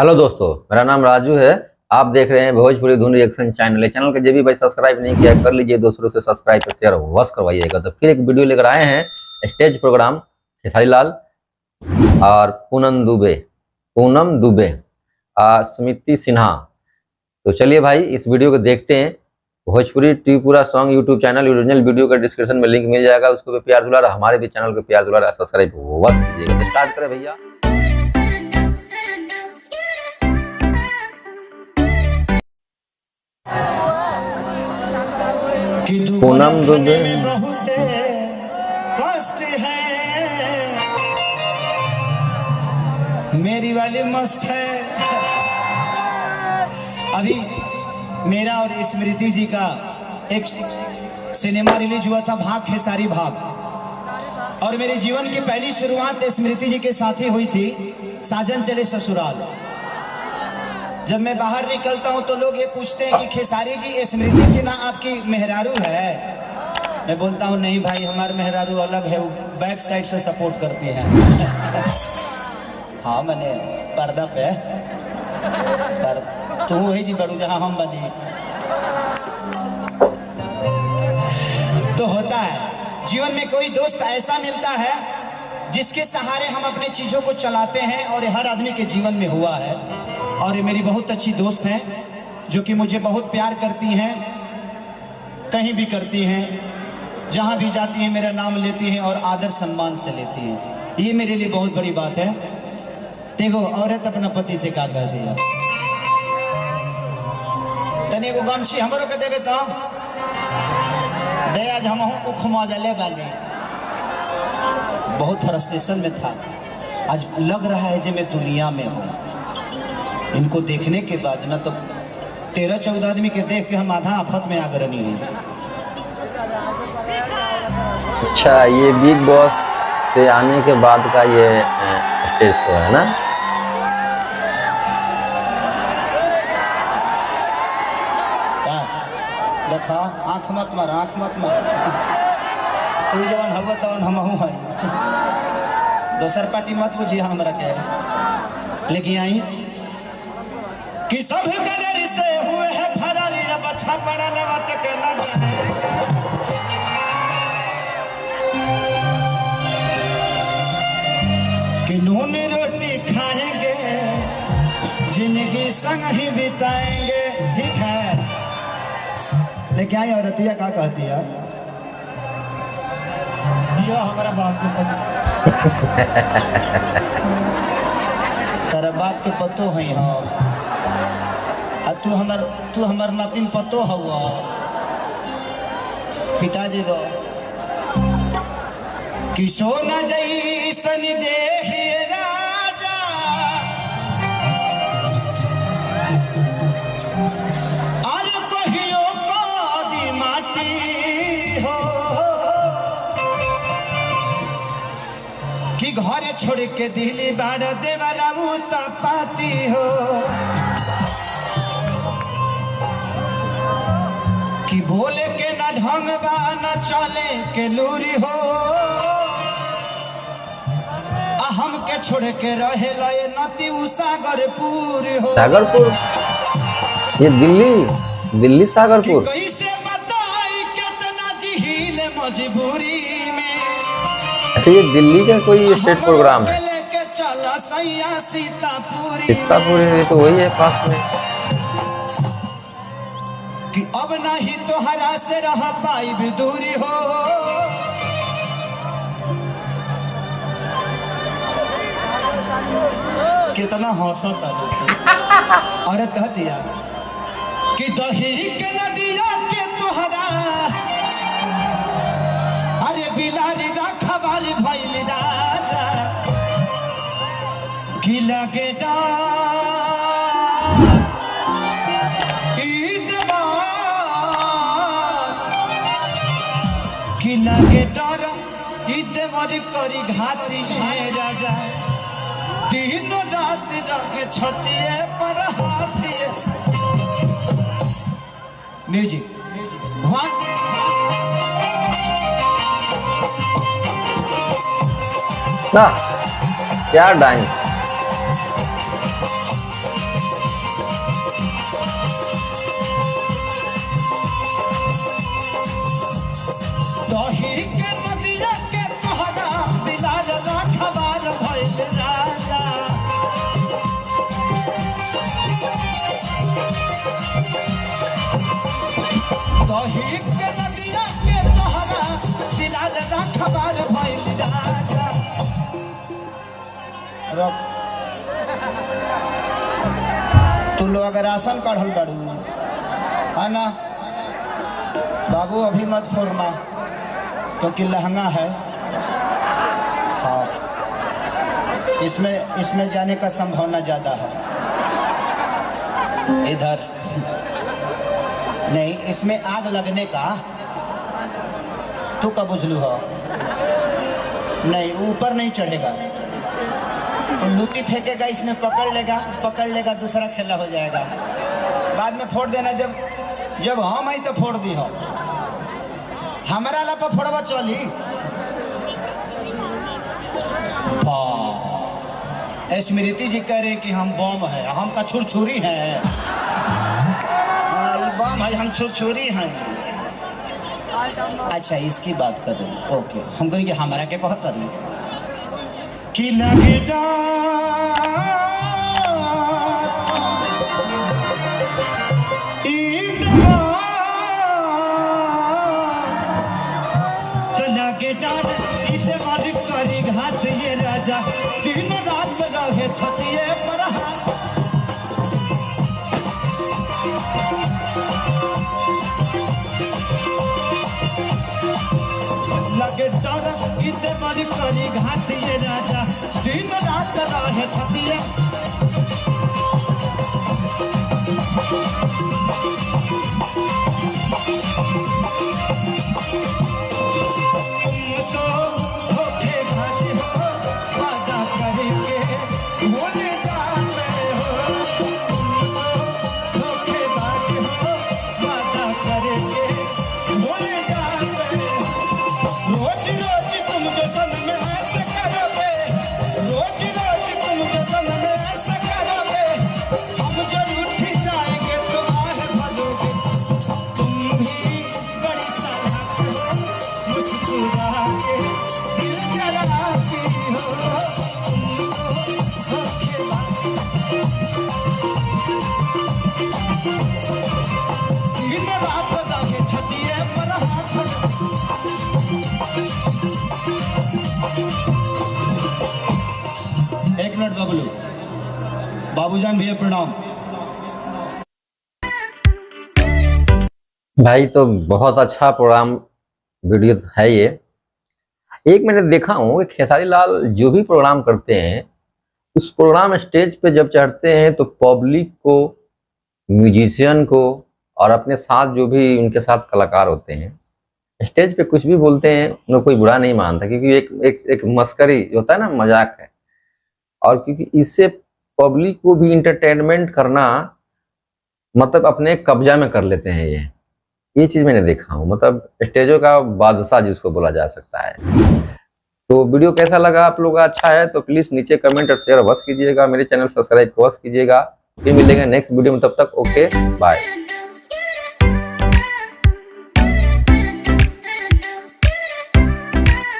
Hello दोस्तों, मेरा नाम राजू है। आप देख रहे हैं भोजपुरी धुन रिएक्शन चैनल। चैनल के जो भी भाई सब्सक्राइब नहीं किया कर लीजिए, दूसरों से सब्सक्राइब और शेयर वस करवाइएगा। तो फिर एक वीडियो लेकर आए हैं, स्टेज प्रोग्राम खेसारी लाल और पूनम दुबे स्मृति सिन्हा। तो चलिए भाई इस वीडियो को देखते हैं। Bhojpuri Tripura song YouTube channel original video का डिस्क्रिप्शन में लिंक मिल जाएगा, उसको भी प्यार दुलार, हमारे भी चैनल को प्यार दुलार सब्सक्राइब वस कीजिएगा। तो स्टार्ट करें भैया। पूनम दुबे बहुत कष्ट है, मेरी वाली मस्त है। अभी मेरा और स्मृति जी का एक सिनेमा रिलीज हुआ था, भाग खेसारी भाग। और मेरे जीवन की पहली शुरुआत स्मृति जी के साथ ही हुई थी, साजन चले ससुराल। जब मैं बाहर निकलता हूं तो लोग ये पूछते हैं कि खेसारी जी स्मृति सिन्हा आपकी मेहरारू है। मैं बोलता हूं नहीं भाई, हमारे मेहरारू अलग है, वो बैक साइड से सपोर्ट करती है। हाँ मैंने पर्दा पे पर तू वही जी बड़ू जहां हम बनी। तो होता है जीवन में कोई दोस्त ऐसा मिलता है जिसके सहारे हम अपने चीजों को चलाते हैं, और हर आदमी के जीवन में हुआ है। और ये मेरी बहुत अच्छी दोस्त हैं जो कि मुझे बहुत प्यार करती हैं, कहीं भी करती हैं, जहां भी जाती हैं मेरा नाम लेती हैं और आदर सम्मान से लेती हैं। ये मेरे लिए बहुत बड़ी बात है। देखो औरत अपना पति से का कर दिया, तने को गमछी हमरो के देवे तो दे, आज हम उख मौजले वाले बहुत फ्रस्ट्रेशन में था। आज लग रहा है कि मैं दुनिया में हूँ। इनको देखने के बाद ना तो 13-14 आदमी के देख के हम आधा आफत में आगरनी हुई। अच्छा, ये बिग बॉस से आने के बाद का ये स्टेज शो है ना? देखा आंख मत मार, आंख मत मार। तू जवन हवा तवन हमहू है, दोसर पार्टी मत बुझी हमरा के। लेकिन आई कि सब कलर से हुए है फरारी, अब अच्छा पड़ा लवट के न कि नून रोटी खाएंगे, जिंदगी संग ही बिताएंगे। ठीक है, लेकिन आई औरतिया का कहती है, जियो हमारा बाप के पति। तेरा बाप के पतो है हाँ, तू हमर नातिन पतो हुआ पिताजी रो कि सोना जैसन देखिए राजा, और कहियो कदी माटी हो कि घर छोड़ के दिल्ली बाड़ देवरा पाती हो, कि बोले के न ढंग बा न चले के लूरी हो, हम के छोड़ के रहे लए नती सागरपुर हो। सागरपुर? ये दिल्ली सागरपुर। कैसे बताई कितना जिहिल मजबूरी में। अच्छा, ये दिल्ली का कोई स्टेट प्रोग्राम है? लेके चला सैया सीतापुरी। सीतापुरी तो वही है पास में। कि अब नहीं तो हरा से रह पाई भी दूरी हो। कितना हौसला औरत कहती है कि दही के नदिया के तुहरा, अरे बिलारी रखवाली भइल राजा, गिला के लगे डर इतवर करी घाती है राजा, दिन रात रखे छतिए पर हाथी। म्यूजिक ना क्या डांस। दही के नदिया के तोहरा दिला लगा खबर भइल राजा तू लोग अगर आसन काढ़ल बाड़ू है ना बाबू अभी मत छोड़ना क्योंकि लहंगा है हाँ इसमें जाने का संभावना ज्यादा है इधर नहीं इसमें आग लगने का तू कब बुझलू हो नहीं ऊपर नहीं चढ़ेगा लूटी फेंकेगा इसमें पकड़ लेगा दूसरा खेला हो जाएगा बाद में फोड़ देना जब हम आई तो फोड़ दी हो हमारा ला पर फोड़वा चली स्मृति जी कह रहे कि हम बम है हम का छुरछुरी है बम है हम छुरछुरी हैं अच्छा इसकी बात कर रहे हैं ओके हम कहेंगे हमारा क्या कहत कर रहे कि लगे करी घात ये राजा दिन रात रहे छतिए पर लगे डर इसे बड़ी करी घात ये राजा दिन रात रहे छतिए एक मिनट बबलू बाबूजान भैया प्रणाम भाई तो बहुत अच्छा प्रोग्राम वीडियो है ये। एक मैंने देखा हूँ कि खेसारी लाल जो भी प्रोग्राम करते हैं उस प्रोग्राम स्टेज पे जब चढ़ते हैं तो पब्लिक को म्यूजिशियन को और अपने साथ जो भी उनके साथ कलाकार होते हैं स्टेज पे कुछ भी बोलते हैं उन्हें कोई बुरा नहीं मानता क्योंकि एक मस्करी होता है ना मजाक है और क्योंकि इससे पब्लिक को भी इंटरटेनमेंट करना मतलब अपने कब्जा में कर लेते हैं ये चीज मैंने देखा हूँ मतलब स्टेजों का बादशाह जिसको बोला जा सकता है। तो वीडियो कैसा लगा आप लोग का अच्छा है तो प्लीज नीचे कमेंट और शेयर अवश्य कीजिएगा मेरे चैनल सब्सक्राइब अवश्य कीजिएगा फिर मिलेंगे नेक्स्ट वीडियो में तब तक ओके बाय।